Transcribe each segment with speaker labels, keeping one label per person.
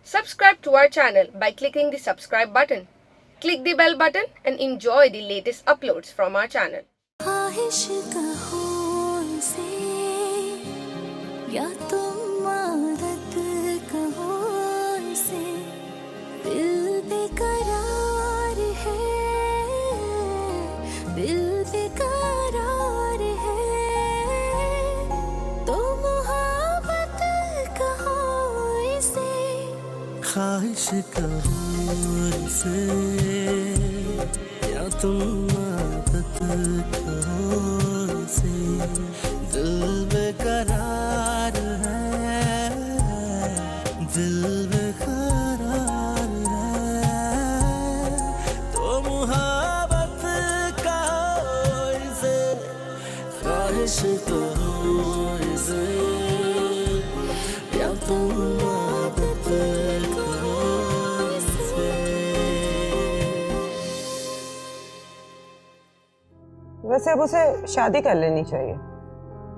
Speaker 1: Subscribe to our channel by clicking the subscribe button. Click the bell button and enjoy the latest uploads from our channel.
Speaker 2: ख्वाहिश कहो इसे या तुम आदत कहो इसे, दिल बेकरार है, दिल बेकरार है, तो मोहब्बत कहो इसे। ख्वाहिश कहो इसे या तुम आदत कहो इसे, दिल बेकरार है, दिल बेकरार है, तो मोहब्बत कहो इसे। ख्वाहिश कहो इसे या तुम आदत कहो इसे।
Speaker 3: वैसे अब उसे शादी कर लेनी चाहिए।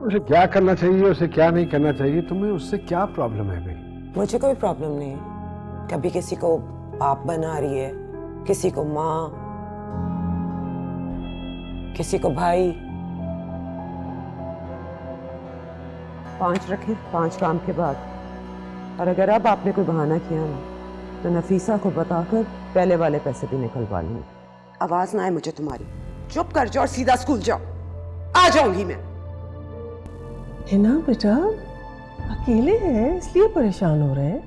Speaker 4: उसे क्या करना चाहिए, उसे क्या नहीं करना चाहिए, तुम्हें उससे क्या प्रॉब्लम है भाई?
Speaker 3: मुझे कोई प्रॉब्लम नहीं है। कभी किसी को बाप बना रही है, किसी को माँ, किसी को भाई। 5 रखे 5 काम के बाद। और अगर अब आपने कोई बहाना किया ना, तो नफीसा को बताकर पहले वाले पैसे भी निकलवा लूंगी। आवाज ना आए मुझे तुम्हारी। चुप कर जाओ और सीधा स्कूल जाओ। आ जाऊंगी मैं।
Speaker 5: हिना बेटा, अकेले हैं इसलिए परेशान हो रहे हैं।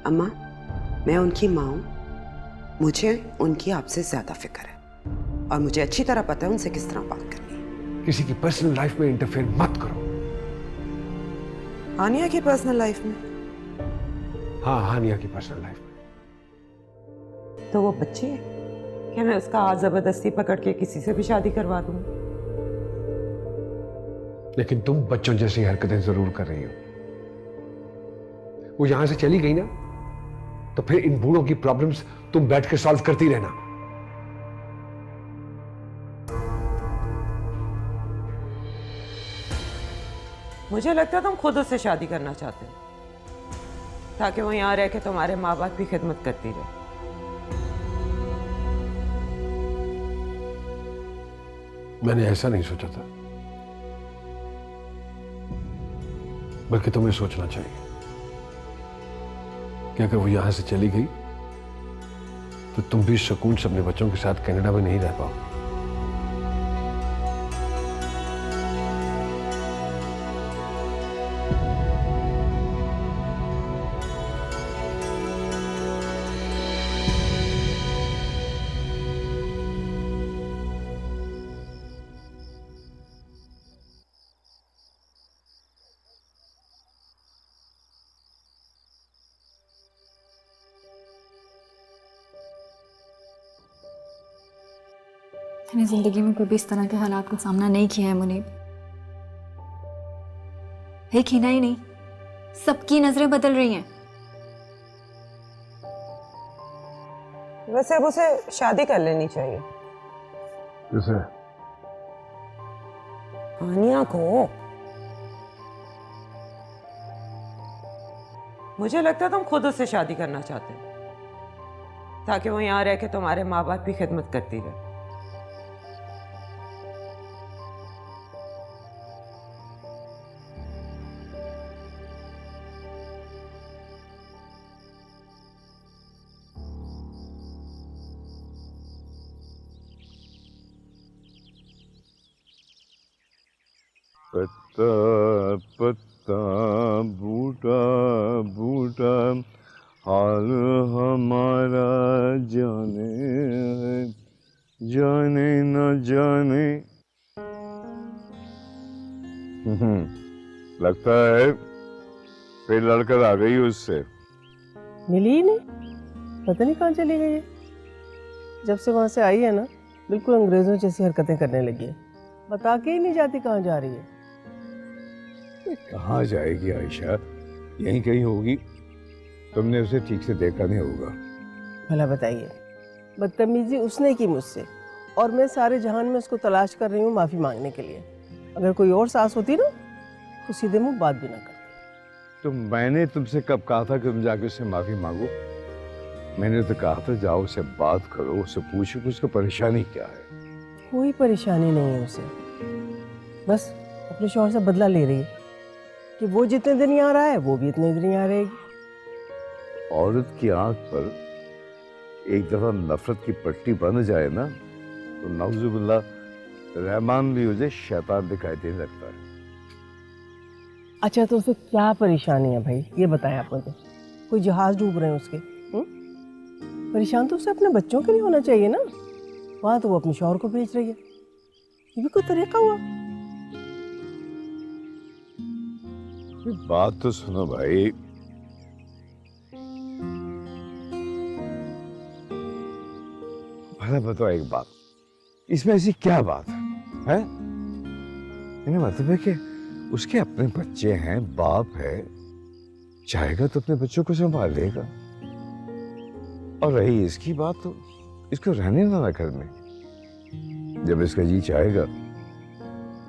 Speaker 3: अम्मा, मैं उनकी माँ हूँ। मुझे उनकी आपसे ज्यादा फिक्र है और मुझे अच्छी तरह पता है उनसे किस तरह बात करनी है।
Speaker 4: किसी की पर्सनल लाइफ में इंटरफेयर मत करो।
Speaker 3: हानिया की पर्सनल लाइफ में?
Speaker 4: हाँ, हानिया की पर्सनल लाइफ में।
Speaker 3: तो वो बच्ची है कि मैं उसका हाथ जबरदस्ती पकड़ के किसी से भी शादी करवा दूँ?
Speaker 4: लेकिन तुम बच्चों जैसी हरकतें जरूर कर रही हो। वो यहां से चली गई ना, तो फिर इन बूढ़ों की प्रॉब्लम्स तुम बैठ के सॉल्व करती रहना।
Speaker 3: मुझे लगता है तुम खुद उससे शादी करना चाहते हो ताकि वो यहाँ रह के तुम्हारे माँ बाप की खिदमत करती रहे।
Speaker 4: मैंने ऐसा नहीं सोचा था, बल्कि तुम्हें सोचना चाहिए कि अगर वो यहां से चली गई तो तुम भी सुकून से अपने बच्चों के साथ कनाडा में नहीं रह पाओ।
Speaker 6: मैंने जिंदगी में कभी इस तरह के हालात का सामना नहीं किया है मुनीब। एक ही नहीं, सबकी नजरें बदल रही हैं।
Speaker 3: वैसे अब उसे शादी कर लेनी चाहिए।
Speaker 4: किसे?
Speaker 3: हानिया को। मुझे लगता है तुम खुद उससे शादी करना चाहते हो ताकि वो यहाँ रह के तुम्हारे माँ बाप की खिदमत करती रहे।
Speaker 7: पत्ता पत्ता बूटा बूटा हाल हमारा जाने जाने न जाने। लगता है फिर लड़कर आ गई उससे।
Speaker 5: मिली ही नहीं, पता नहीं कहाँ चली गई है। जब से वहां से आई है ना, बिल्कुल अंग्रेजों जैसी हरकतें करने लगी है। बता के ही नहीं जाती कहाँ जा रही है।
Speaker 7: कहाँ जाएगी आयशा, यहीं कहीं होगी। तुमने उसे ठीक से देखा नहीं होगा।
Speaker 5: भला बताइए, बदतमीजी उसने की मुझसे और मैं सारे जहान में उसको तलाश कर रही हूँ माफी मांगने के लिए। अगर कोई और सास होती ना तो सीधे मुंह बात भी ना करती।
Speaker 7: तो मैंने तुमसे कब कहा था कि तुम जाके उससे माफी मांगो? मैंने तो कहा था जाओ उससे बात करो, उससे पूछो कि उसको परेशानी क्या है।
Speaker 5: कोई परेशानी नहीं है उसे, बस अपने शौहर से बदला ले रही है कि वो जितने दिन यहाँ रहा है वो भी इतने दिन यहाँ रहेगी।
Speaker 7: औरत की आंख पर एक दफा नफरत की पट्टी बन जाए ना तो नौजुबिल्ला रहमान भी उसे शैतान दिखाई देने लगता है।
Speaker 5: अच्छा तो उसे क्या परेशानी है भाई, ये बताया आप मुझे। कोई जहाज डूब रहे हैं उसके? परेशान तो उसे अपने बच्चों के लिए होना चाहिए ना। वहां तो वो अपने शौहर को बेच रही है, ये भी कोई तरीका हुआ?
Speaker 7: बात तो सुनो भाई, भला बताओ एक बात, इसमें ऐसी क्या बात है? मैंने मतलब है कि उसके अपने बच्चे हैं, बाप है, चाहेगा तो अपने बच्चों को संभाल लेगा। और रही इसकी बात तो इसको रहने देना घर में, जब इसका जी चाहेगा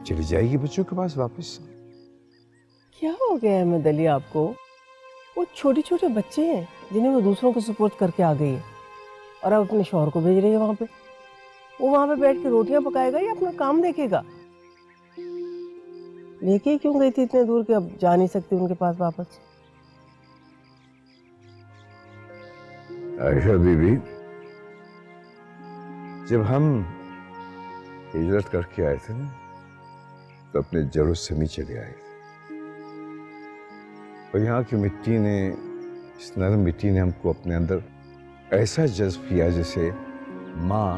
Speaker 7: चली जाएगी बच्चों के पास वापस।
Speaker 5: क्या हो गया है अहमद अली आपको? वो छोटे छोटे बच्चे हैं जिन्हें वो दूसरों को सपोर्ट करके आ गई है और अब अपने शौहर को भेज रही है वहां पे। वो वहां पे बैठ के रोटियां पकाएगा या अपना काम देखेगा? लेके ही क्यों गई थी इतने दूर कि अब जा नहीं सकती उनके पास वापस?
Speaker 7: आयशा बीबी, जब हम हिजरत करके आए थे ना तो अपने जड़ों से नीचे चले आए थे, और यहाँ की मिट्टी ने, इस नरम मिट्टी ने हमको अपने अंदर ऐसा जज्ब किया जैसे माँ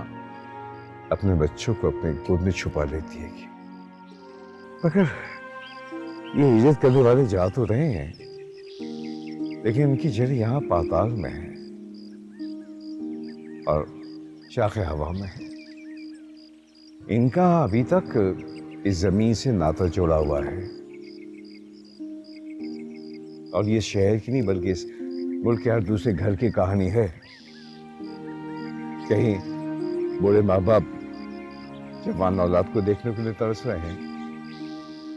Speaker 7: अपने बच्चों को अपने गोद में छुपा लेती है। मगर ये हिजरत करने वाले जा तो रहे हैं, लेकिन इनकी जड़ यहाँ पाताल में है और शाखे हवा में है। इनका अभी तक इस जमीन से नाता जोड़ा हुआ है, और ये शहर की नहीं बल्कि इस मुल्क के हर दूसरे घर की कहानी है। कहीं बूढ़े माँ बाप जवान औलाद को देखने के लिए तरस रहे हैं,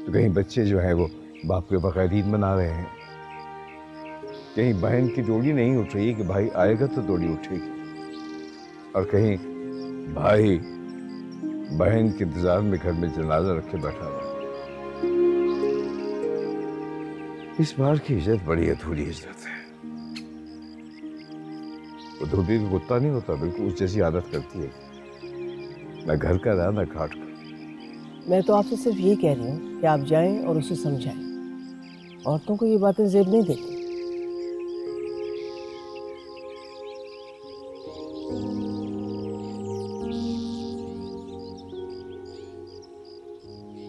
Speaker 7: तो कहीं बच्चे जो हैं वो बाप के बगैर ईद मना रहे हैं। कहीं बहन की डोली नहीं उठ रही है कि भाई आएगा तो डोली उठेगी, और कहीं भाई बहन के इंतजार में घर में जनाजा रखे बैठा हुआ। इस बार की हिजरत बड़ी अधूरी हिजरत है। वो धोबी का कुत्ता नहीं होता, बिल्कुल उस जैसी आदत करती है, ना घर का रहा ना घाट का।
Speaker 5: मैं तो आपसे सिर्फ ये कह रही हूँ कि आप जाएं और उसे समझाएं। औरतों को ये बातें जेब नहीं देती।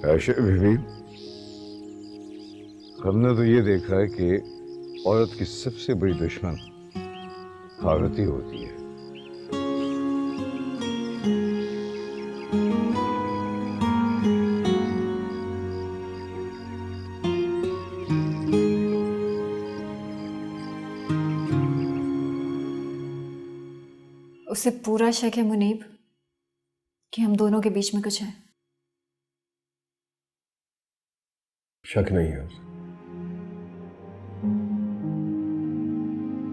Speaker 7: आयशा बीवी, हमने तो ये देखा है कि औरत की सबसे बड़ी दुश्मन खानती होती है।
Speaker 6: उसे पूरा शक है मुनीब कि हम दोनों के बीच में कुछ है।
Speaker 4: शक नहीं है उसे,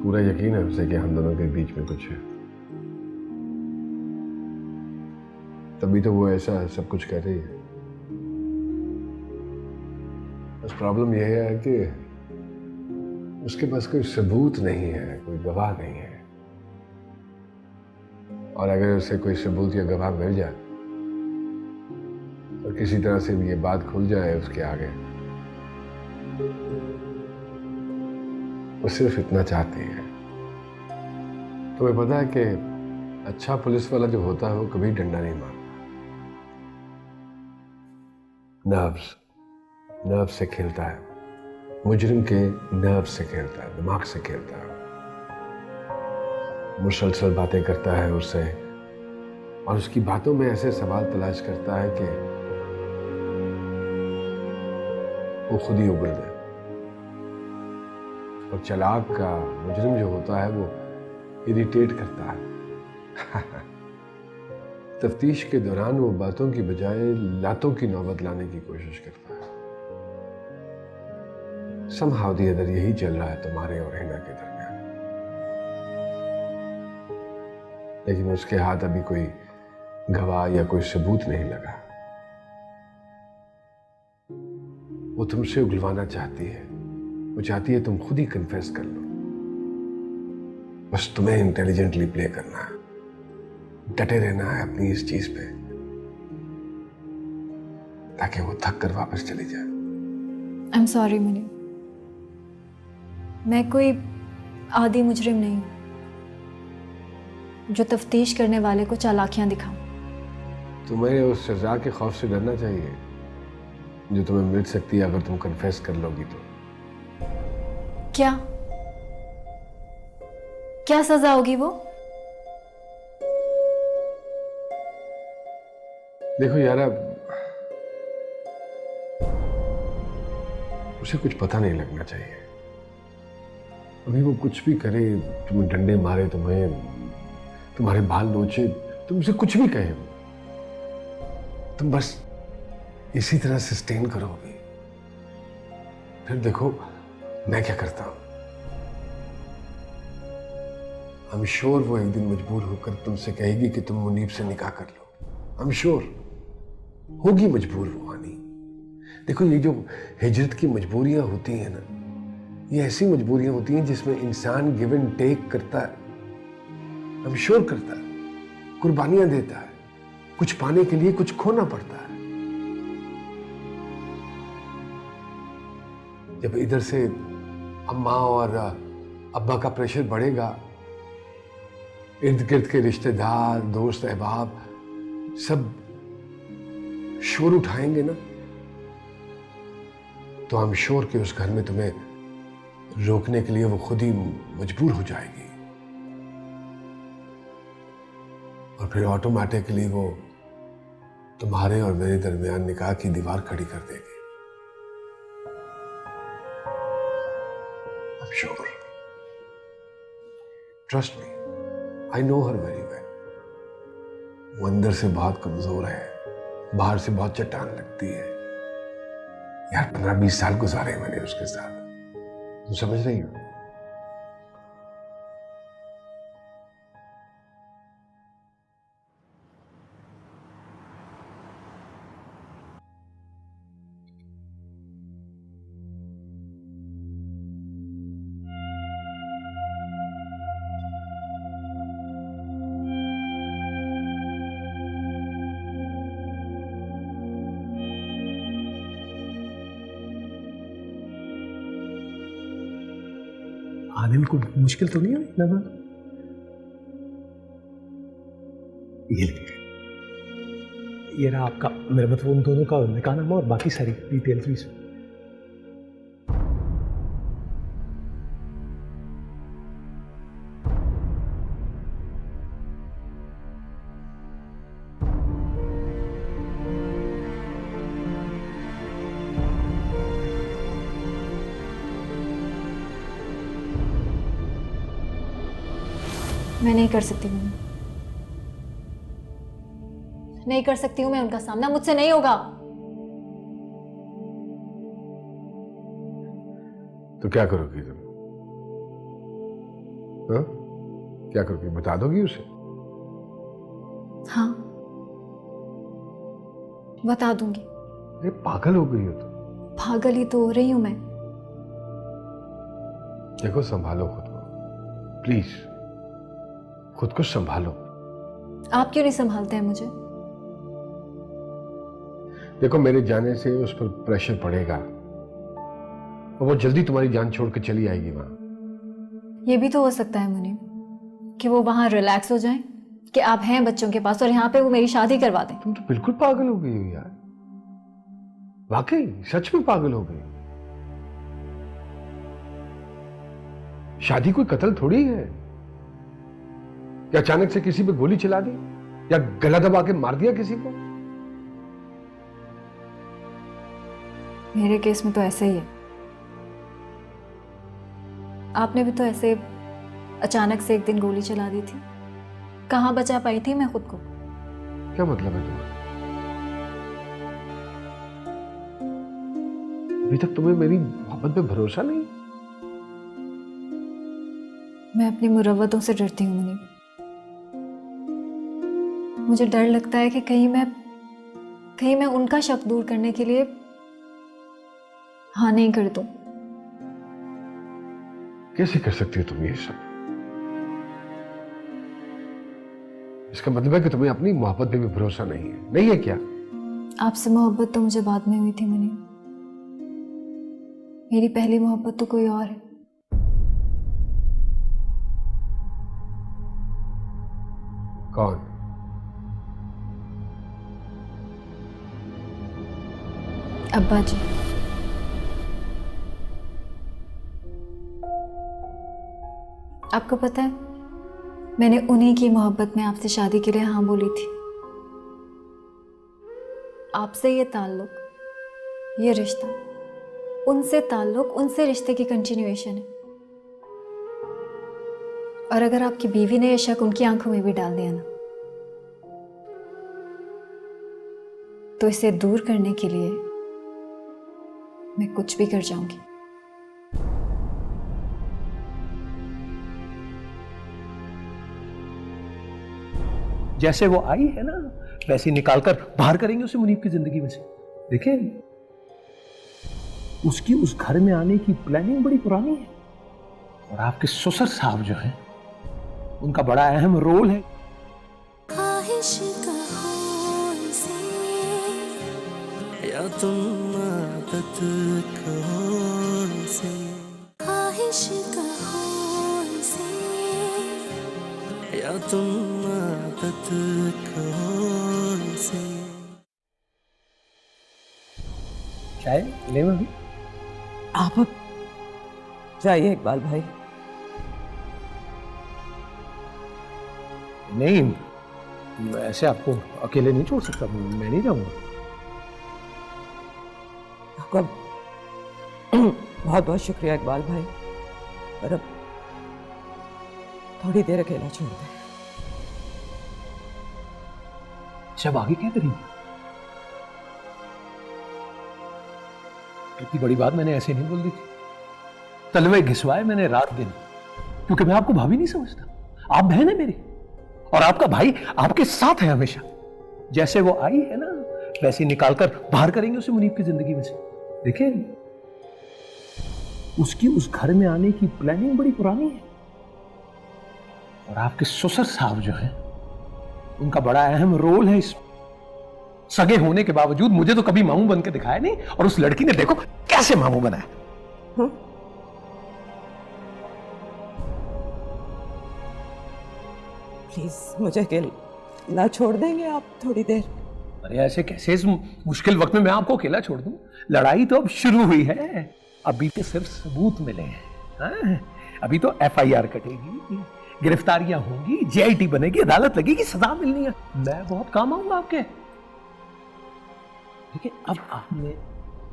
Speaker 4: पूरा यकीन है उसे कि हम दोनों के बीच में कुछ है। तभी तो वो ऐसा सब कुछ कह रही है। बस प्रॉब्लम यह है कि उसके पास कोई सबूत नहीं है, कोई गवाह नहीं है, और अगर उसे कोई सबूत या गवाह मिल जाए और किसी तरह से ये बात खुल जाए उसके आगे, वो सिर्फ इतना चाहती है। तुम्हें पता है कि अच्छा पुलिस वाला जो होता है वो कभी डंडा नहीं मारता। नर्व्स से खेलता है, मुजरिम के नर्व से खेलता है, दिमाग से खेलता है। मुसलसल बातें करता है उससे, और उसकी बातों में ऐसे सवाल तलाश करता है कि वो खुद ही उबल जाए। और चालाक का मुजरिम जो होता है वो इरिटेट करता है। तफ्तीश के दौरान वो बातों की बजाय लातों की नौबत लाने की कोशिश करता है। somehow the other यही चल रहा है तुम्हारे और हिना के दरमियान, लेकिन उसके हाथ अभी कोई गवाह या कोई सबूत नहीं लगा। वो तुमसे उगलवाना चाहती है, वो चाहती है तुम खुद ही कन्फेस कर लो। बस तुम्हें इंटेलिजेंटली प्ले करना है, डटे रहना है अपनी इस चीज पे, ताकि वो थक कर वापस चली जाए।
Speaker 6: आई एम सॉरी मुनीब, मैं कोई आदी मुजरिम नहीं हूं जो तफ्तीश करने वाले को चालाकियां दिखाऊं।
Speaker 4: तुम्हें उस सजा के खौफ से डरना चाहिए जो तुम्हें मिल सकती है अगर तुम कन्फेस कर लोगी तो।
Speaker 6: क्या क्या सजा होगी वो?
Speaker 4: देखो यारा, उसे कुछ पता नहीं लगना चाहिए। अभी वो कुछ भी करे, तुम्हें डंडे मारे, तुम्हारे बाल नोचे, तुमसे कुछ भी कहे, तुम बस इसी तरह सस्टेन करोगे। फिर देखो मैं क्या करता हूं। आई एम श्योर वो एक दिन मजबूर होकर तुमसे कहेगी कि तुम मुनीब से निकाह कर लो। आई एम श्योर होगी मजबूर वो आनी। देखो ये जो हिजरत की मजबूरियां होती हैं ना, ये ऐसी मजबूरियां होती हैं जिसमें इंसान गिव एंड टेक करता है। आई एम श्योर करता है, कुर्बानियां देता है, कुछ पाने के लिए कुछ खोना पड़ता है। जब इधर से अम्मा और अब्बा का प्रेशर बढ़ेगा, इर्द गिर्द के रिश्तेदार, दोस्त, अहबाब सब शोर उठाएंगे ना, तो आई एम श्योर कि उस घर में तुम्हें रोकने के लिए वो खुद ही मजबूर हो जाएगी और फिर ऑटोमेटिकली वो तुम्हारे और मेरे दरमियान निकाह की दीवार खड़ी कर देगी। I'm sure. Trust me, I know her very well. वो अंदर से बहुत कमजोर है, बाहर से बहुत चट्टान लगती है। यार 15-20 साल गुजारे मैंने उसके साथ, तुम समझ रही हो?
Speaker 8: आने में कोई मुश्किल तो नहीं है लगा? ये रहा आपका, मेरे मतलब उन दोनों का निकाह नामा और बाकी सारी डिटेल्स भी इसमें।
Speaker 6: मैं नहीं कर सकती हूँ, नहीं कर सकती हूँ मैं उनका सामना, मुझसे नहीं होगा।
Speaker 4: तो क्या करोगी तुम? हाँ? क्या करोगी, बता दोगी उसे?
Speaker 6: हाँ बता दूंगी।
Speaker 4: अरे पागल हो गई हो तुम।
Speaker 6: पागल ही तो हो रही हूं मैं।
Speaker 4: देखो संभालो खुद को, प्लीज खुद को संभालो।
Speaker 6: आप क्यों नहीं संभालते हैं मुझे?
Speaker 4: देखो मेरे जाने से उस पर प्रेशर पड़ेगा और वो जल्दी तुम्हारी जान छोड़ के चली आएगी वहां।
Speaker 6: ये भी तो हो सकता है मुनीब कि वो वहां रिलैक्स हो जाएं, कि आप हैं बच्चों के पास और यहाँ पे वो मेरी शादी करवा दें।
Speaker 4: तुम तो बिल्कुल पागल हो गई हो यार, वाकई सच में पागल हो गई। शादी कोई कत्ल थोड़ी है, या अचानक से किसी पे गोली चला दी या गला दबा के मार दिया किसी को।
Speaker 6: मेरे केस में तो ऐसे ही है। आपने भी तो ऐसे अचानक से एक दिन गोली चला दी थी, कहां बचा पाई थी मैं खुद को?
Speaker 4: क्या मतलब है तुम्हारा? अभी तक तुम्हें मेरी मोहब्बत पे भरोसा नहीं?
Speaker 6: मैं अपनी मुरव्वतों से डरती हूँ मुनीब। मुझे डर लगता है कि कहीं मैं उनका शक दूर करने के लिए हाँ नहीं कर दूं।
Speaker 4: कैसे कर सकती हो तुम ये सब? इसका मतलब है कि तुम्हें अपनी मोहब्बत पे भी भरोसा नहीं है क्या?
Speaker 6: आपसे मोहब्बत तो मुझे बाद में हुई थी मुनीब। मेरी पहली मोहब्बत तो कोई और है।
Speaker 4: कौन?
Speaker 6: अब्बा जी। आपको पता है, मैंने उन्हीं की मोहब्बत में आपसे शादी के लिए हाँ बोली थी। आपसे ये ताल्लुक, ये रिश्ता, उनसे रिश्ते की कंटिन्यूएशन है। और अगर आपकी बीवी ने ये शक उनकी आंखों में भी डाल दिया ना, तो इसे दूर करने के लिए मैं कुछ भी कर जाऊंगी।
Speaker 8: जैसे वो आई है ना, वैसे ही निकालकर बाहर करेंगे उसे मुनीब की जिंदगी में से। देखें, उसकी उस घर में आने की प्लानिंग बड़ी पुरानी है, और आपके ससुर साहब जो हैं, उनका बड़ा अहम रोल है।
Speaker 2: ख्वाहिश कहो इसे या तुम आदत कहो इसे, ख्वाहिश कहो इसे या तुम आदत कहो इसे।
Speaker 8: चाय ले मैं भी?
Speaker 3: आप अब जाइए इकबाल भाई।
Speaker 8: नहीं, मैं ऐसे आपको अकेले नहीं छोड़ सकता, मैं नहीं जाऊंगा।
Speaker 3: आपका बहुत बहुत शुक्रिया इकबाल भाई, पर अब थोड़ी देर अकेला छोड़ दें।
Speaker 8: अच्छा, आगे क्या करेंगे? इतनी बड़ी बात मैंने ऐसे नहीं बोल दी थी। तलवे घिसवाए मैंने रात दिन, क्योंकि मैं आपको भाभी नहीं समझता। आप बहन है मेरी, और आपका भाई आपके साथ है हमेशा। जैसे वो आई है ना, वैसे ही निकालकर बाहर करेंगे उसे मुनीब की जिंदगी में से। देखिए, उसकी उस घर में आने की प्लानिंग बड़ी पुरानी है, और आपके ससुर साहब जो हैं, उनका बड़ा अहम रोल है इस। सगे होने के बावजूद मुझे तो कभी मामू बन के दिखाया नहीं, और उस लड़की ने देखो कैसे मामू बनाया।
Speaker 3: प्लीज मुझे अकेला छोड़ देंगे आप थोड़ी देर?
Speaker 8: अरे ऐसे कैसे, इस मुश्किल वक्त में मैं आपको अकेला छोड़ दूं? लड़ाई तो अब शुरू हुई है, अभी तो सिर्फ सबूत मिले हैं। हाँ? अभी तो FIR कटेगी, गिरफ्तारियां होंगी, JIT बनेगी, अदालत लगेगी, सजा मिलनी है। मैं बहुत काम आऊंगा आपके। देखिए, अब आपने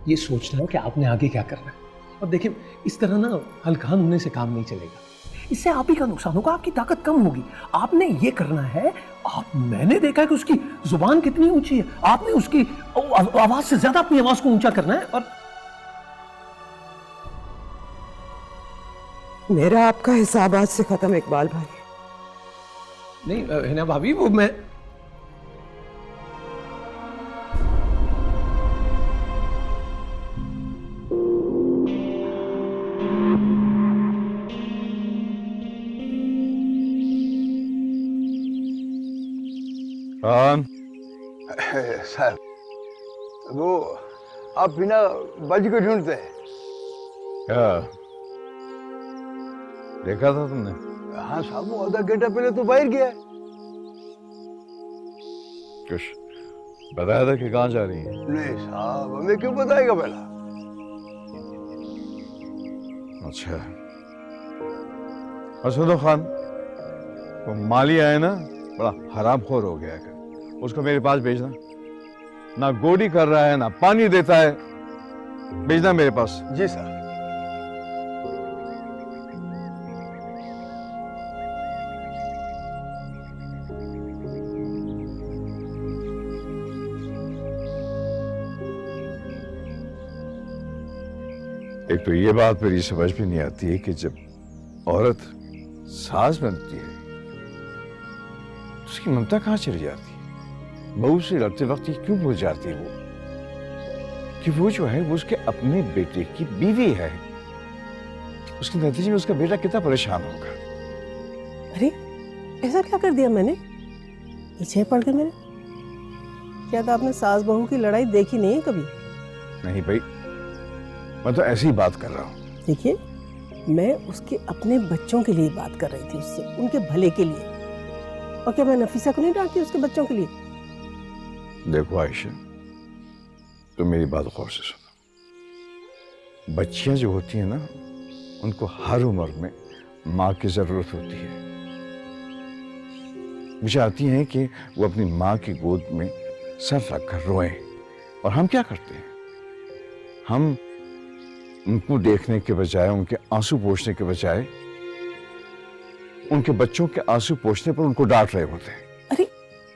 Speaker 8: ये सोचना है कि आपने आगे क्या करना है। और देखिए, इस तरह ना हल्कान होने से काम नहीं चलेगा। इससे आप ही का नुकसान होगा, आपकी ताकत कम होगी। आपने ये करना है, मैंने देखा है कि उसकी जुबान कितनी ऊंची है, आपने उसकी आवाज से ज्यादा अपनी आवाज को ऊंचा करना है। और
Speaker 3: मेरा आपका हिसाब आज से खत्म इकबाल भाई।
Speaker 8: नहीं हिना भाभी, वो मैं
Speaker 7: सर, वो आप बिना बज को ढूंढते हैं क्या? देखा था तुमने? हाँ साहब, वो आधा घंटा पहले तो बाहर गया है। कुछ बताया था कि कहाँ जा रही है? नहीं साहब, हमें क्यों बताएगा पहला? अच्छा, असुदो खान, वो माली आए ना, बड़ा हरामखोर हो गया है। उसको मेरे पास भेजना। ना गोडी कर रहा है, ना पानी देता है। भेजना मेरे पास। जी सर। एक तो ये बात मेरी समझ में नहीं आती है कि जब औरत सास बनती है उसकी ममता कहाँ चली जाती है? बहू से लड़ते वक्त ये क्यों भूल जाती है वो कि वो जो है वो उसके अपने बेटे की बीवी है। उसके नतीजे में उसका बेटा कितना परेशान होगा।
Speaker 5: अरे ऐसा क्या कर दिया मैंने? पीछे पड़ गए मेरे? क्या था आपने सास बहू की लड़ाई देखी नहीं है कभी?
Speaker 7: नहीं भाई, मैं तो ऐसी ही बात कर रहा हूँ।
Speaker 5: देखिए, मैं उसके अपने बच्चों के लिए बात कर रही थी, उससे उनके भले के लिए। और क्या मैं नफीसा को नहीं डांटती उसके बच्चों के लिए?
Speaker 7: देखो आयशा, तुम मेरी बात गौर से सुनो। बच्चियां जो होती हैं ना, उनको हर उम्र में माँ की जरूरत होती है। वो चाहती हैं कि वो अपनी माँ की गोद में सर रखकर रोएं। और हम क्या करते हैं? हम उनको देखने के बजाय, उनके आंसू पोंछने के बजाय, उनके बच्चों के आंसू पोंछने पर उनको डांट रहे होते हैं।
Speaker 5: अरे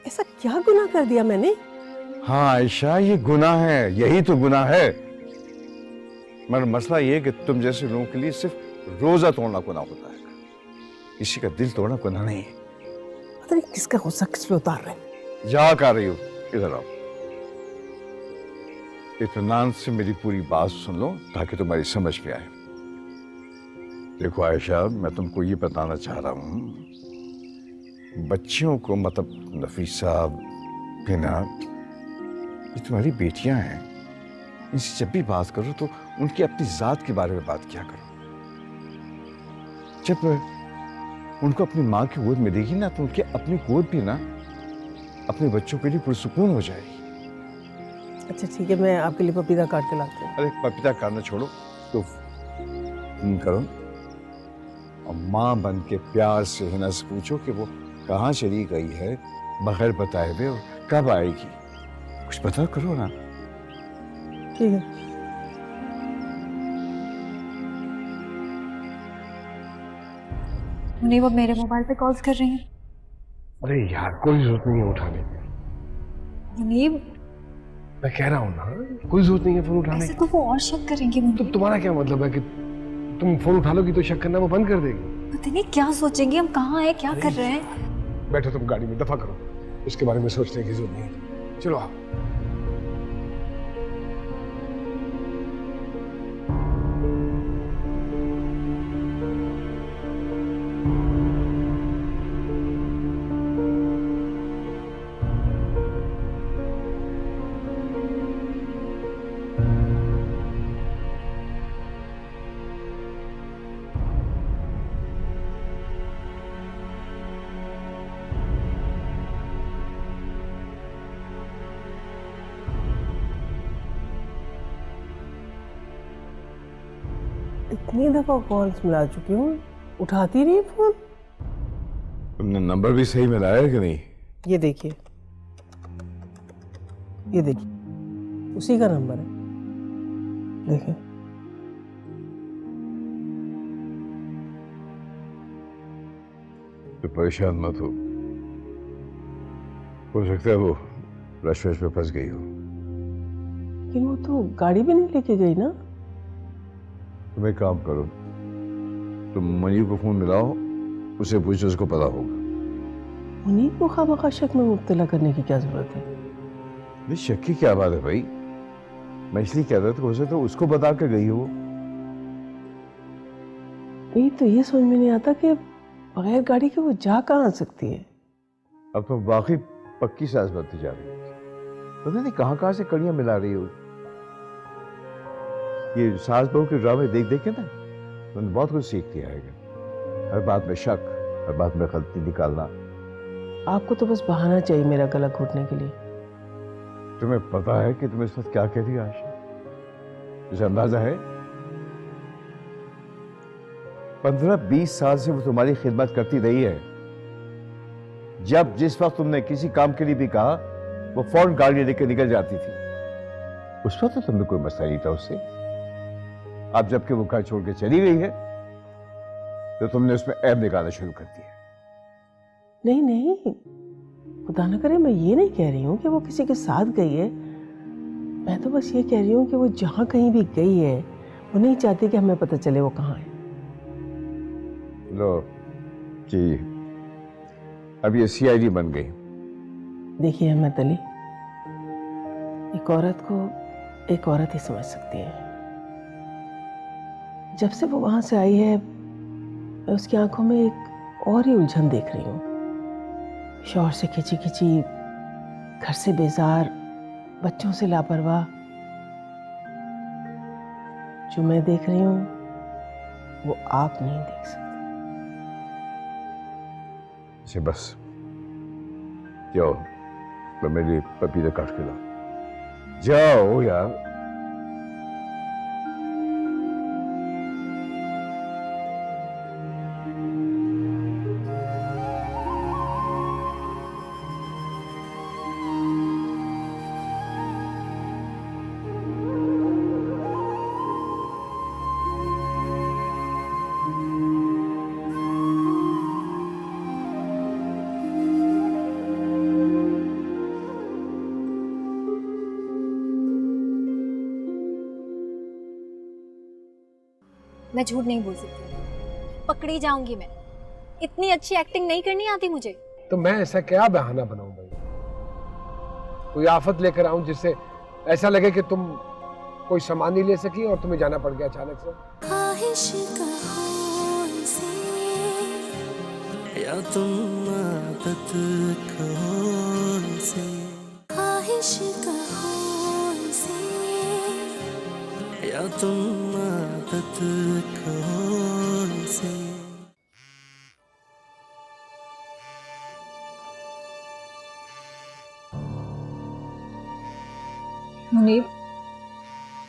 Speaker 5: ऐसा क्या गुनाह कर दिया मैंने?
Speaker 7: हाँ आयशा, ये गुनाह है, यही तो गुनाह है। मगर मसला ये है कि तुम जैसे लोगों के लिए सिर्फ रोजा तोड़ना गुनाह होता है, किसी का दिल तोड़ना गुनाह नहीं है।
Speaker 5: पता नहीं किसका गुस्सा किस पे उतार रहे हैं।
Speaker 7: जा कर रही हो, इधर आओ। इत्मीनान से मेरी पूरी बात सुन लो ताकि तुम्हारी समझ में आए। देखो आयशा, मैं तुमको ये बताना चाह रहा हूं, बच्चियों को मतलब नफीसा, बिना, ये तुम्हारी बेटियां हैं, इनसे जब भी बात करो तो उनकी अपनी जात के बारे में बात किया करो। जब उनको अपनी माँ की गोद में देगी ना, तो उनकी अपनी गोद भी ना अपने बच्चों के लिए पुरसुकून हो जाएगी।
Speaker 5: अच्छा ठीक है, मैं आपके लिए पपीता काट के लाती हूँ।
Speaker 7: अरे पपीता काटना छोड़ो, तो करो और माँ बन के प्यार से हिना से पूछो कि वो कहाँ चली गई है बगैर बताए हुए और कब आएगी। कुछ पता करो ना।
Speaker 5: ठीक है।
Speaker 6: मुनीब अब मेरे मोबाइल पे कॉल्स कर रही हैं।
Speaker 4: अरे यार, कोई जरूरत नहीं है उठाने की।
Speaker 6: मुनीब,
Speaker 4: मैं कह रहा हूँ ना, कोई जरूरत नहीं है फोन उठाने
Speaker 6: ऐसे
Speaker 4: की।
Speaker 6: तो वो और शक करेंगे
Speaker 4: तो
Speaker 6: मुनीब।
Speaker 4: तुम्हारा क्या मतलब है कि तुम फोन उठा लोगी तो शक करना वो बंद कर देगी?
Speaker 6: पता नहीं क्या सोचेंगे, हम कहाँ हैं, क्या कर रहे हैं।
Speaker 4: बैठो तुम गाड़ी में, दफा करो, उसके बारे में सोचने की जरूरत नहीं है। चलो आओ।
Speaker 5: इतनी दफा कॉल्स मिला चुकी हूँ, उठाती नहीं फोन।
Speaker 7: तुमने नंबर भी सही मिलाया है कि नहीं?
Speaker 5: ये देखिए, ये देखिए, उसी का नंबर है, देखिए।
Speaker 7: तो परेशान मत हो सकता है वो रश में फंस गई हो।
Speaker 5: लेकिन वो तो गाड़ी भी नहीं लेके गई ना।
Speaker 7: तुम एक काम करो, तुम मनीब को फोन मिलाओ, उसे पूछो, उसको पता होगा।
Speaker 5: मुनीब को खामखा शक में मुब्तला करने की क्या जरूरत है?
Speaker 7: ये शक की क्या बात है भाई? मैं इसलिए कह रहा था, हो सकता है उसको बता के गई हो।
Speaker 5: ये तो ये समझ में नहीं आता कि बगैर गाड़ी के वो जा कहाँ सकती है।
Speaker 7: अब तो वाकई पक्की सास बनती जा रही है। पता नहीं कहाँ से कड़ियां मिला रही हो। ये सास बहू के ड्रामे देख देख के ना मैंने बहुत कुछ सीख लिया है। हर बात में शक, हर बात में गलती निकालना।
Speaker 5: आपको तो बस बहाना चाहिए मेरा गला घोटने के लिए।
Speaker 7: तुम्हें पता है कि तुम इस वक्त क्या कह रही हो आशा? तुझे अंदाजा है? 15-20 साल से वो तुम्हारी खिदमत करती रही है। जब जिस वक्त तुमने किसी काम के लिए भी कहा, वो फौरन गाड़ी लेकर निकल जाती थी। उस वक्त तो तुम्हें कोई मसला नहीं था उससे। अब जबकि वो घर छोड़ के चली गई है, तो तुमने उसमें ऐब निकालना शुरू कर दिया।
Speaker 5: नहीं नहीं, खुदा न करे, मैं ये नहीं कह रही हूँ कि वो किसी के साथ गई है। मैं तो बस ये कह रही हूँ कि वो जहाँ कहीं भी गई है, वो नहीं चाहती कि हमें पता चले वो कहाँ है।
Speaker 7: लो कि अब ये सीआईडी बन गई।
Speaker 5: देखिए अहमद अली, एक औरत को एक औरत ही समझ सकती है। जब से वो वहां से आई है, मैं उसकी आंखों में एक और ही उलझन देख रही हूँ। शौहर से खिंची खिंची, घर से बेजार, बच्चों से लापरवाह। जो मैं देख रही हूँ वो आप नहीं देख सकते।
Speaker 7: इसे बस जाओ, तो मेरी पपीता काट के लाओ। जाओ यार।
Speaker 6: मैं झूठ नहीं बोल सकती, पकड़ी जाऊंगी मैं। इतनी अच्छी एक्टिंग नहीं करनी आती मुझे।
Speaker 4: तो मैं ऐसा क्या बहाना बनाऊं भाई? कोई आफत लेकर आऊं जिससे ऐसा लगे कि तुम कोई सामान नहीं ले सकी और तुम्हें जाना पड़ गया अचानक से?
Speaker 2: ख्वाहिश कहो इसे या तुम आदत कहो इसे, ख्वाहिश कहो इसे या तुम आदत कहो इसे।
Speaker 6: मुनीब,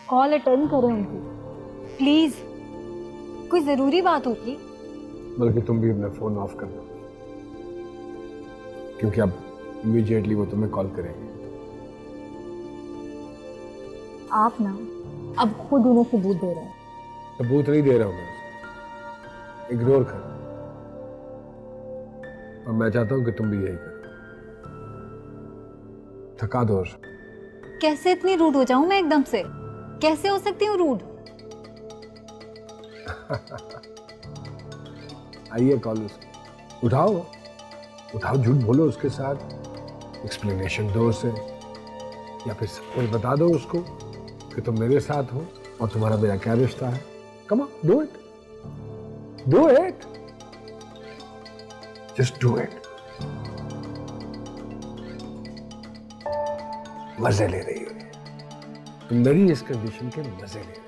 Speaker 6: कॉल अटेंड करें उनकी प्लीज, कोई जरूरी बात होगी।
Speaker 4: बल्कि तुम भी अपना फोन ऑफ कर दो, क्योंकि अब इमीडिएटली वो तुम्हें कॉल करेंगे।
Speaker 6: आप ना अब खुद उन्हें सबूत दे रहे हैं।
Speaker 4: सबूत नहीं दे रहा हूं मैं उसे, इग्नोर कर। और मैं चाहता हूं कि तुम भी यही करो, थका दो उसे।
Speaker 6: कैसे इतनी रूड हो जाऊं मैं एकदम से? कैसे हो सकती हूँ रूड?
Speaker 4: आइए कॉल उसको उठाओ, उठाओ, झूठ बोलो उसके साथ, एक्सप्लेनेशन दो उसे, या फिर सब कुछ बता दो उसको कि तुम मेरे साथ हो और तुम्हारा मेरा क्या रिश्ता है। Come on, do it, do it, just do it. मजे ले रही हो तुम मेरी इस कंडीशन के, मजे ले रही हो।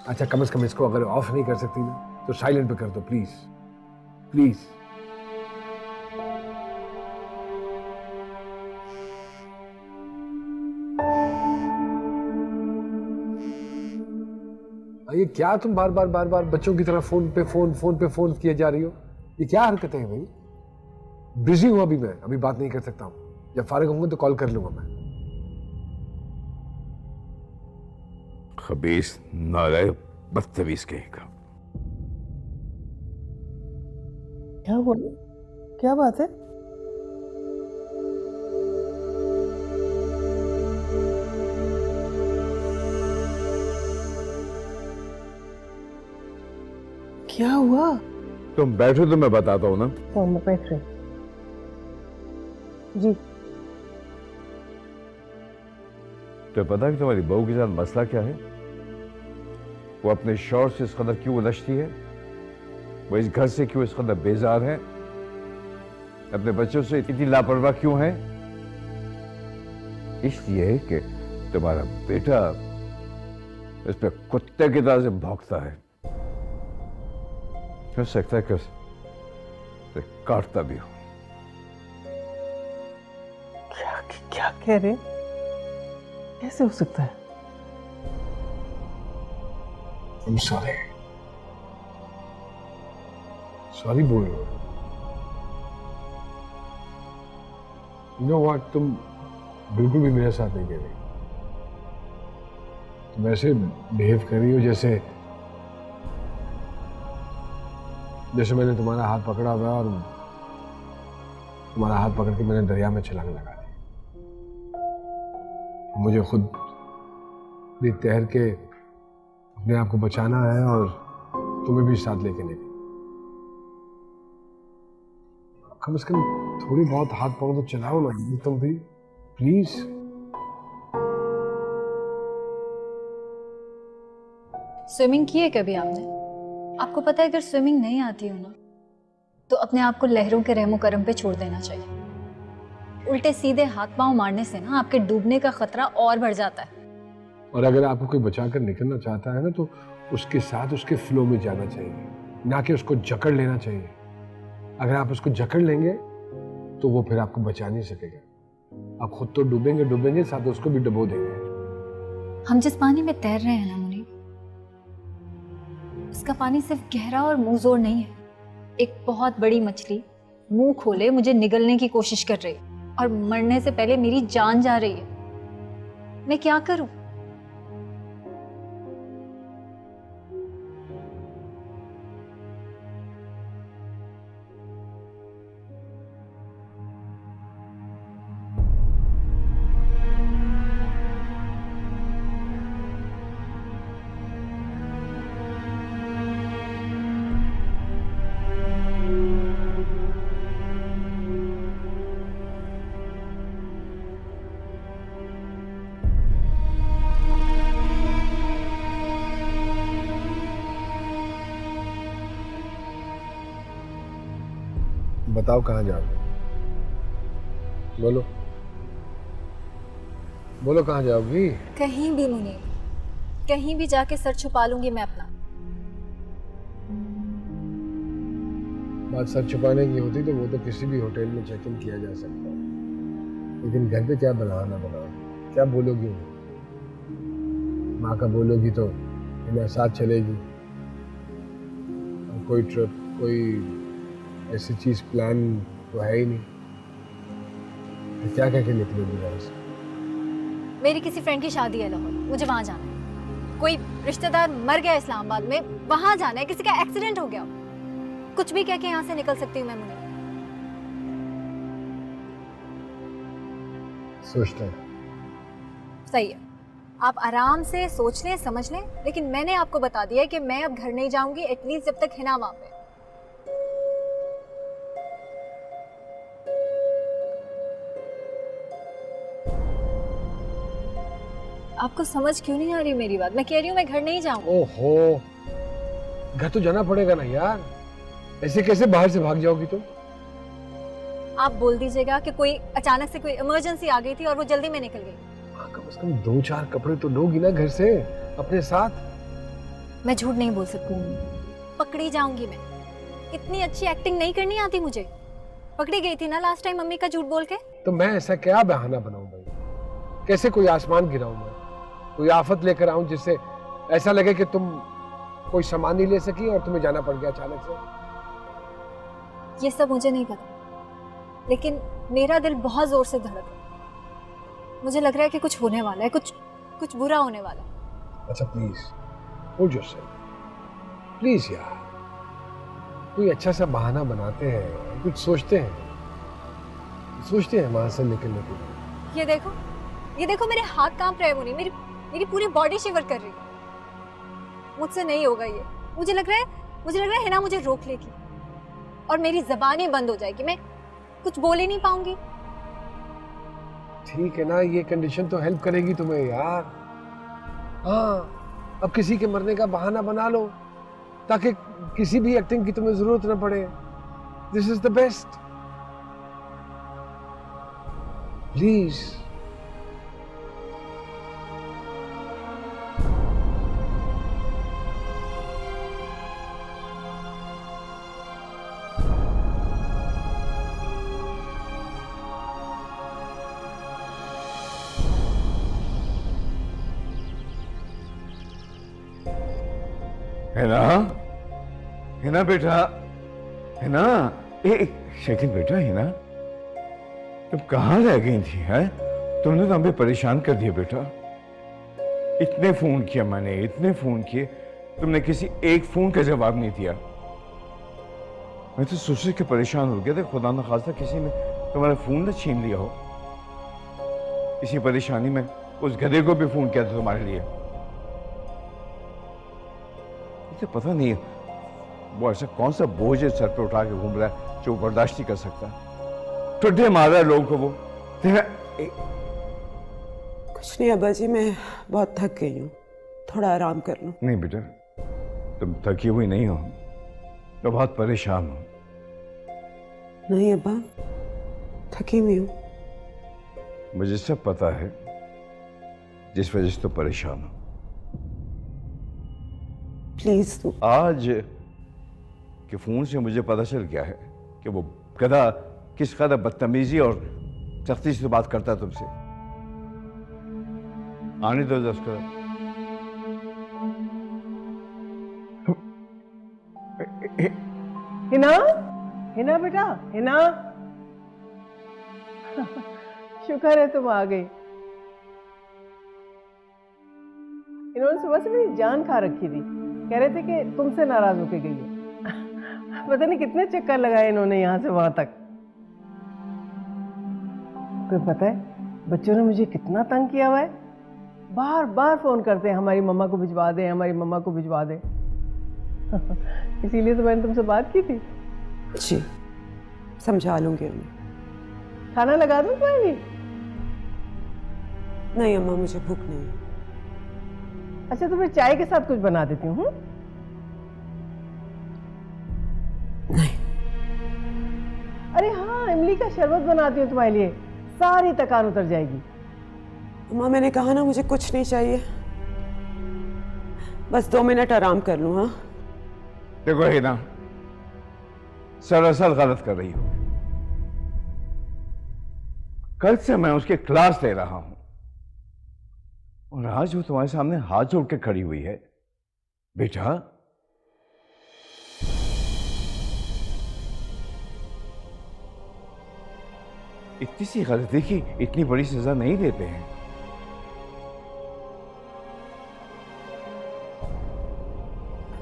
Speaker 4: अच्छा, कम से कम इसको अगर ऑफ नहीं कर सकती ना तो साइलेंट पे कर दो प्लीज, प्लीज। ये क्या तुम बार बार बच्चों की तरह फोन पे फोन किए जा रही हो? ये क्या हरकतें हैं भाई? बिजी हूं अभी मैं, अभी बात नहीं कर सकता हूं। जब फारिग होंगे तो कॉल कर लूंगा मैं।
Speaker 7: खबीस, नालायक, बदतमीज कहेगा।
Speaker 5: क्या हुआ? क्या बात है? क्या हुआ?
Speaker 7: तुम बैठो तो मैं बताता हूं ना।
Speaker 5: फोन में बैठ रहे जी।
Speaker 7: तो पता है कि तुम्हारी बहू के साथ मसला क्या है? वो अपने शौहर से इस कदर क्यों उलझती है? वो इस घर से क्यों इस कदर बेजार है? अपने बच्चों से इतनी लापरवाह क्यों है? इसलिए कि तुम्हारा बेटा इस पे कुत्ते की तरह से भौंकता है। हो सकता है कि उसे काटता भी हो।
Speaker 5: क्या कह रहे? कैसे हो सकता है?
Speaker 4: I'm sorry, सॉरी बोल रहे हो। You know what, तुम बिल्कुल भी मेरे साथ नहीं दे रही। तुम ऐसे बिहेव कर रही हो जैसे मैंने तुम्हारा हाथ पकड़ा हुआ और तुम्हारा हाथ पकड़ के मैंने दरिया में छलांग लगा दी। मुझे खुद अपनी तैर के अपने आप को बचाना है और तुम्हें भी साथ लेके नहीं। कम से कम थोड़ी बहुत हाथ पाँव तो चलाओ ना तुम भी, प्लीज।
Speaker 6: स्विमिंग की है कभी आपने? आपको पता है अगर स्विमिंग नहीं आती हो ना तो अपने आप को लहरों के रहमो करम पे छोड़ देना चाहिए। उल्टे सीधे हाथ पांव मारने से ना आपके डूबने का खतरा और बढ़ जाता है।
Speaker 4: और अगर आपको कोई बचा कर निकलना चाहता है ना तो उसके साथ उसके फ्लो में जाना चाहिए, ना कि उसको जकड़ लेना चाहिए। अगर आप उसको जकड़ लेंगे तो वो फिर आपको बचा नहीं सकेगा। आप खुद तो डूबेंगे, साथ उसको भी डुबो देंगे।
Speaker 6: हम जिस पानी में तैर रहे हैं ना मुनीब, उसका पानी सिर्फ गहरा और मुंहजोर नहीं है। एक बहुत बड़ी मछली मुंह खोले मुझे निगलने की कोशिश कर रही है और मरने से पहले मेरी जान जा रही है। मैं क्या करूं?
Speaker 4: बताओ कहाँ जाओगे? बोलो बोलो, कहाँ जाओगी?
Speaker 6: कहीं भी मुनीब, कहीं भी जाके सर छुपा लूंगी मैं अपना।
Speaker 4: बात सर छुपाने की होती तो वो तो किसी भी होटल में चेक इन किया जा सकता है, लेकिन घर पे क्या बनाना बनाओ, क्या बोलोगी? माँ का बोलोगी तो इन्हें साथ चलेगी, और कोई ट्रिप कोई ऐसी चीज प्लान तो है ही नहीं, तो क्या कह के निकलोगी यहाँ से?
Speaker 6: मेरी किसी फ्रेंड की शादी है लाहौर, मुझे वहां जाना है। कोई रिश्तेदार मर गया इस्लामाबाद में, वहां जाना है। किसी का एक्सीडेंट हो गया, कुछ भी कह के यहाँ से निकल सकती हूँ मैं मुनीब।
Speaker 4: सोचते हैं।
Speaker 6: सही है, आप आराम से सोच लें, समझ लें, लेकिन मैंने आपको बता दिया है कि मैं अब घर नहीं जाऊंगी एटलीस्ट जब तक हिना वहां पे। आपको समझ क्यों नहीं आ रही मेरी बात? मैं कह रही हूँ मैं घर नहीं जाऊंगी।
Speaker 4: ओहो, घर तो जाना पड़ेगा ना यार, ऐसे कैसे बाहर से भाग जाओगी तुम?
Speaker 6: आप बोल दीजिएगा कि कोई अचानक से कोई इमरजेंसी आ गई थी और वो जल्दी में निकल गई।
Speaker 4: कम से कम 2-4 कपड़े तो लोगी ना घर से अपने साथ।
Speaker 6: मैं झूठ नहीं बोल सकती, पकड़ी जाऊंगी मैं। इतनी अच्छी एक्टिंग नहीं करनी आती मुझे। पकड़ी गई थी ना लास्ट टाइम मम्मी का झूठ बोल के।
Speaker 4: तो मैं ऐसा क्या बहाना बनाऊं भाई? कैसे कोई आसमान गिराऊं मैं? कोई आफत लेकर आऊं जिससे ऐसा लगे कि तुम कोई सामान नहीं ले सकी और तुम्हें जाना पड़ गया अचानक से?
Speaker 6: ये सब मुझे नहीं पता, लेकिन मेरा दिल बहुत जोर से धड़क रहा है। मुझे लग रहा है कि कुछ होने वाला है, कुछ बुरा होने वाला है।
Speaker 4: अच्छा प्लीज होल्ड योरसेल्फ, प्लीज यार। कोई अच्छा सा बहाना बनाते हैं, कुछ सोचते हैं वहां से निकलने के लिए।
Speaker 6: ये देखो मेरे हाथ कांप रहे हैं मुनीब, मेरी पूरी बॉडी शिवर कर रही है। मुझसे नहीं होगा ये। मुझे लग रहा है हिना मुझे रोक लेगी और मेरी ज़बान ही बंद हो जाएगी, मैं कुछ बोल ही नहीं पाऊंगी।
Speaker 4: ठीक है ना, ये कंडीशन तो हेल्प करेगी तुम्हें यार। हाँ, अब किसी के मरने का बहाना बना लो ताकि किसी भी एक्टिंग की तुम्हें जरूरत ना पड़े। This is the best, please.
Speaker 7: Hina बेटा, हिना, एक सेकंड बेटा। हिना, तुम कहाँ रह गई थी? है तुमने तो हमें परेशान कर दिया बेटा। इतने फोन किया मैंने, इतने फोन किए, तुमने किसी एक फोन का जवाब नहीं दिया। मैं तो सोच के परेशान हो गया था, खुदा न खास्ता किसी ने तुम्हारा फोन न छीन लिया हो। इसी परेशानी में उस गधे को भी फोन किया था तुम्हारे लिए। मुझे पता नहीं वो ऐसा कौन सा बोझ है सर पे उठा के घूम रहा है जो वो बर्दाश्त नहीं कर सकता। टुड्डे मार रहा है लोगों को वो।
Speaker 3: कुछ नहीं अब्बा जी, मैं बहुत थक गई हूँ, थोड़ा आराम कर लूँ।
Speaker 7: नहीं बेटा, तुम थकी हुई नहीं हो, मैं बहुत परेशान हूँ।
Speaker 3: नहीं अब्बा, थकी हुई हूँ।
Speaker 7: मुझे सब पता है जिस वजह से तो परेशान हो।
Speaker 3: प्लीज तू।
Speaker 7: आज के फोन से मुझे पता चल गया है कि वो गधा किस कदर बदतमीजी और सख्ती से बात करता है तुमसे। आने दो उसका।
Speaker 5: हिना, हिना बेटा, हिना। शुक्र है तुम आ गई। इन्होंने सुबह से मेरी जान खा रखी थी, कह रहे थे कि तुमसे नाराज होके गई है। पता नहीं कितने चक्कर लगाए इन्होंने यहाँ से वहां तक। कोई पता है बच्चों ने मुझे कितना तंग किया हुआ है, बार बार फोन करते हैं हमारी मम्मा को भिजवा दे, हमारी मम्मा को भिजवा दे। इसीलिए तो मैंने तुमसे बात की थी।
Speaker 3: जी, समझा लूंगी उन्हें।
Speaker 5: खाना लगा दूं तुम्हारे लिए?
Speaker 3: नहीं अम्मा, मुझे भूख नहीं है।
Speaker 5: अच्छा तो मैं चाय के साथ कुछ बना देती हूँ।
Speaker 3: नहीं।
Speaker 5: अरे हाँ, इमली का शरबत बनाती हूँ तुम्हारे लिए, सारी थकान उतर जाएगी।
Speaker 3: अम्मा मैंने कहा ना मुझे कुछ नहीं चाहिए, बस 2 मिनट आराम कर लूँ। हाँ
Speaker 7: देखो हिना, सरासर गलत कर रही हो। कल से मैं उसके क्लास ले रहा हूं और आज वो तुम्हारे सामने हाथ जोड़ के खड़ी हुई है। बेटा इतनी सी गलती की इतनी बड़ी सजा नहीं देते हैं।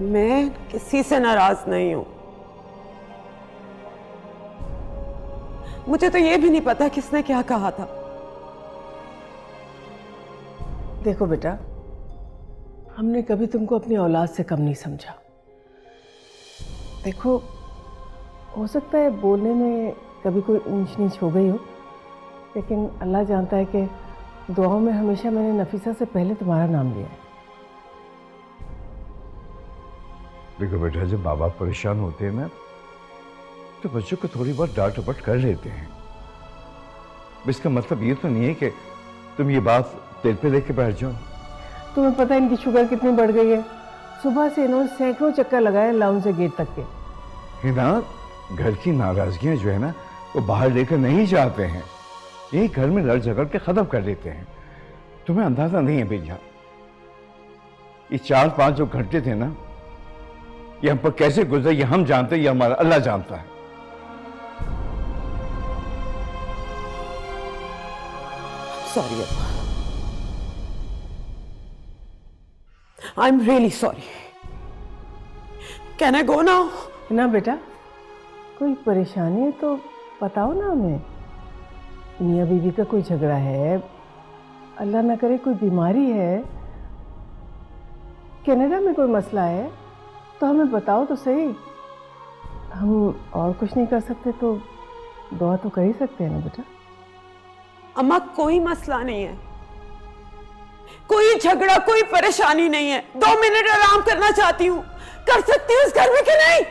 Speaker 3: मैं किसी से नाराज नहीं हूं। मुझे तो ये भी नहीं पता किसने क्या कहा था।
Speaker 5: देखो बेटा, हमने कभी तुमको अपनी औलाद से कम नहीं समझा। देखो, हो सकता है बोलने में कभी कोई ऊंच नीच हो गई हो, लेकिन अल्लाह जानता है कि दुआओं में हमेशा मैंने नफीसा से पहले तुम्हारा नाम लिया है।
Speaker 7: देखो बेटा, जब माँ बाप परेशान होते हैं ना तो बच्चों को थोड़ी बहुत डांट डपट कर लेते हैं। इसका मतलब ये तो नहीं है कि तुम ये बात दिल पे लेके बैठ जाओ।
Speaker 5: तुम्हें पता है इनकी शुगर कितनी बढ़ गई है? सुबह से इन्होंने सैकड़ों चक्कर लगाए लाउंज से गेट तक के।
Speaker 7: ना घर की नाराजगियां जो है ना वो बाहर लेकर नहीं जाते हैं, यही घर में लड़ झगड़ के खत्म कर देते हैं। तुम्हें अंदाजा नहीं है भैया, ये 4-5 जो घंटे थे ना ये हम पर कैसे गुजरे ये हम जानते हैं, ये हमारा अल्लाह जानता है।
Speaker 3: सॉरी अब्बा, I am really sorry. Can I go now?
Speaker 5: ना बेटा, कोई परेशानी है तो बताओ ना हमें। मियाँ बीवी का कोई झगड़ा है, अल्लाह ना करे कोई बीमारी है, कनाडा में कोई मसला है तो हमें बताओ तो सही। हम और कुछ नहीं कर सकते तो दुआ तो कर ही सकते हैं ना बेटा।
Speaker 3: अम्मा कोई मसला नहीं है, कोई झगड़ा, कोई परेशानी नहीं है। 2 मिनट आराम करना चाहती हूँ, कर सकती हूँ इस घर में कि नहीं?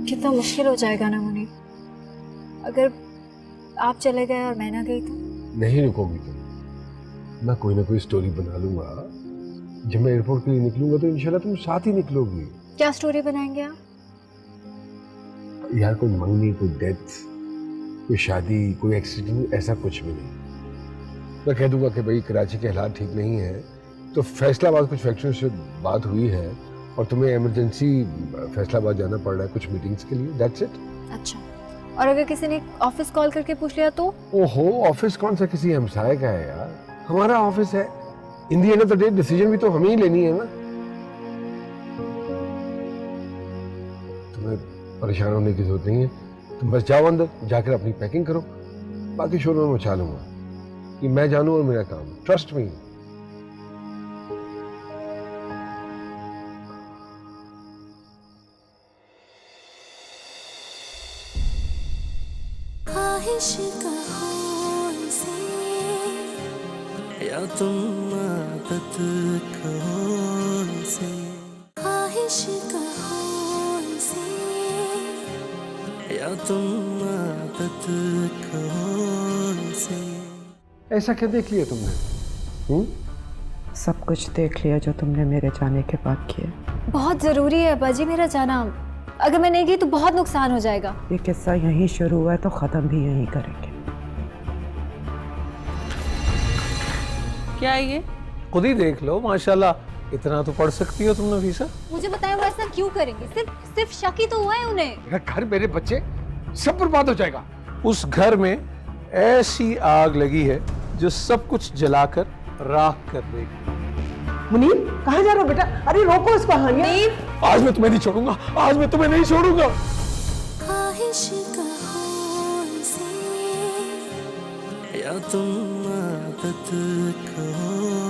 Speaker 6: कितना मुश्किल हो जाएगा ना मुनीर, अगर आप चले गए और मैं ना गई तो।
Speaker 4: नहीं रुकोगी तुम, मैं कोई ना कोई स्टोरी बना लूंगा। जब मैं एयरपोर्ट के लिए निकलूंगा तो इंशाल्लाह तुम साथ ही निकलोगी।
Speaker 6: क्या स्टोरी बनाएंगे आप?
Speaker 4: यार कोई मंगनी, कोई डेथ, कोई शादी, कोई एक्सीडेंट, ऐसा कुछ भी नहीं। मैं कह दूंगा कि भाई कराची के हालात ठीक नहीं है, तो फैसलाबाद कुछ फैक्ट्रियों से बात हुई है और तुम्हें इमरजेंसी फैसलाबाद जाना पड़ रहा है कुछ मीटिंग्स के लिए, दैट्स इट।
Speaker 6: अच्छा, और अगर किसी ने ऑफिस कॉल करके पूछ लिया तो?
Speaker 4: ओहो, ऑफिस कौन सा किसी हमसाए का है यार, हमारा ऑफिस है। In the end of the day decision भी तो हमें ही लेनी है ना। तुम्हें परेशान होने की जरूरत नहीं है, तुम बस जाओ अंदर, जाकर अपनी पैकिंग करो, बाकी शोरूम में मचा लूंगा। ये मैं जानू और मेरा काम, ट्रस्ट मी।
Speaker 2: ख्वाहिश कहो इसे या तुम आदत कहो इसे, ख्वाहिश कहो इसे या तुम आदत कहो इसे।
Speaker 4: ऐसा क्या देख लिया तुमने?
Speaker 3: सब कुछ देख लिया जो तुमने मेरे जाने के बाद किया।
Speaker 6: बहुत जरूरी है बाजी मेरा जाना, अगर मैं नहीं गई तो बहुत नुकसान हो जाएगा।
Speaker 3: ये किस्सा यहीं शुरू हुआ है तो खत्म भी यहीं करेंगे।
Speaker 5: क्या है ये?
Speaker 8: खुद ही देख लो, माशाल्लाह इतना तो पढ़ सकती हो तुम नफीसा।
Speaker 6: मुझे बताया वो ऐसा क्यों करेंगे? सिर्फ शक ही तो हुआ है उन्हें।
Speaker 4: मेरा घर, मेरे बच्चे, सब बर्बाद हो जाएगा।
Speaker 8: उस घर में ऐसी आग लगी है जो सब कुछ जलाकर राख कर देगी।
Speaker 5: मुनीर कहाँ जा रहे हो बेटा? अरे रोको इसको।
Speaker 8: आज मैं तुम्हें नहीं छोड़ूंगा, आज मैं तुम्हें नहीं छोड़ूंगा।
Speaker 2: ख्वाहिश कहो इसे या तुम आदत कहो